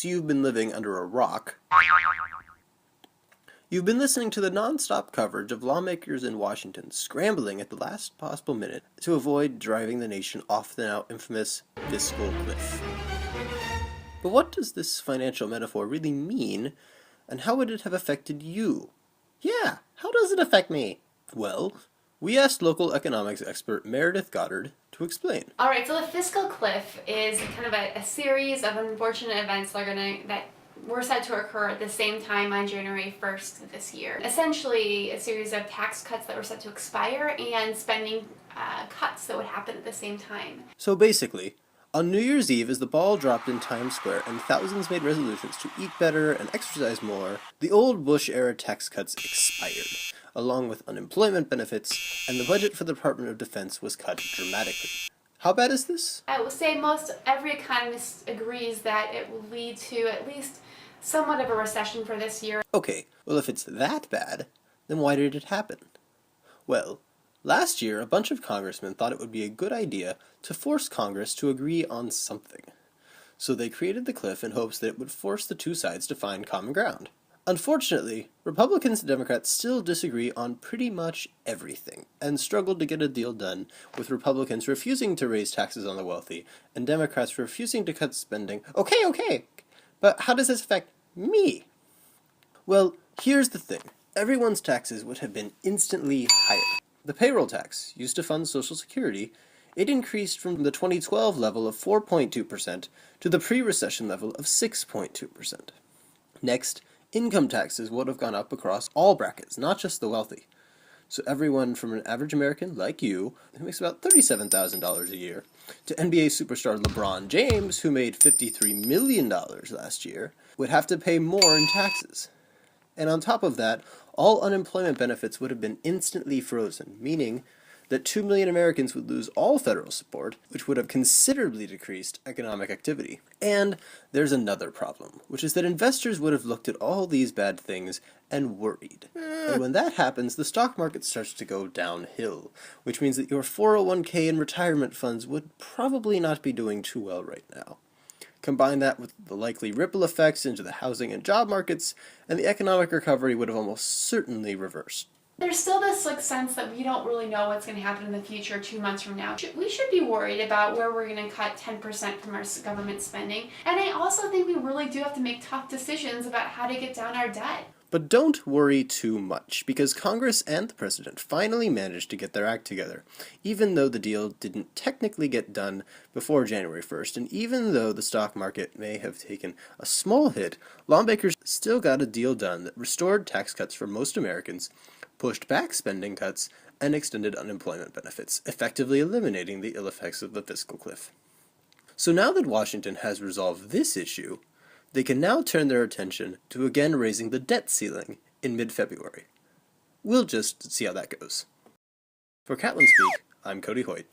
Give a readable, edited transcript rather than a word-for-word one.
you've been living under a rock, you've been listening to the non-stop coverage of lawmakers in Washington scrambling at the last possible minute to avoid driving the nation off the now infamous fiscal cliff. But what does this financial metaphor really mean, and how would it have affected you? Yeah, how does it affect me? Well, we asked local economics expert Meredith Goddard to explain. All right, so the fiscal cliff is kind of a series of unfortunate events that were set to occur at the same time on January 1st of this year. Essentially, a series of tax cuts that were set to expire and spending cuts that would happen at the same time. So basically, on New Year's Eve, as the ball dropped in Times Square and thousands made resolutions to eat better and exercise more, the old Bush-era tax cuts expired, along with unemployment benefits, and the budget for the Department of Defense was cut dramatically. How bad is this? I will say every economist agrees that it will lead to at least somewhat of a recession for this year. Okay, well if it's that bad, then why did it happen? Well, last year a bunch of congressmen thought it would be a good idea to force Congress to agree on something. So they created the cliff in hopes that it would force the two sides to find common ground. Unfortunately, Republicans and Democrats still disagree on pretty much everything, and struggled to get a deal done, with Republicans refusing to raise taxes on the wealthy, and Democrats refusing to cut spending. Okay, but how does this affect me? Well, here's the thing. Everyone's taxes would have been instantly higher. The payroll tax, used to fund Social Security, it increased from the 2012 level of 4.2% to the pre-recession level of 6.2%. Next, income taxes would have gone up across all brackets, not just the wealthy. So everyone from an average American like you, who makes about $37,000 a year, to NBA superstar LeBron James, who made $53 million last year, would have to pay more in taxes. And on top of that, all unemployment benefits would have been instantly frozen, meaning that 2 million Americans would lose all federal support, which would have considerably decreased economic activity. And there's another problem, which is that investors would have looked at all these bad things and worried. And when that happens, the stock market starts to go downhill, which means that your 401k and retirement funds would probably not be doing too well right now. Combine that with the likely ripple effects into the housing and job markets, and the economic recovery would have almost certainly reversed. There's still this sense that we don't really know what's going to happen in the future 2 months from now. We should be worried about where we're going to cut 10% from our government spending. And I also think we really do have to make tough decisions about how to get down our debt. But don't worry too much, because Congress and the President finally managed to get their act together, even though the deal didn't technically get done before January 1st, and even though the stock market may have taken a small hit, lawmakers still got a deal done that restored tax cuts for most Americans, pushed back spending cuts, and extended unemployment benefits, effectively eliminating the ill effects of the fiscal cliff. So now that Washington has resolved this issue, they can now turn their attention to again raising the debt ceiling in mid-February. We'll just see how that goes. For Catlin Speak, I'm Cody Hoyt.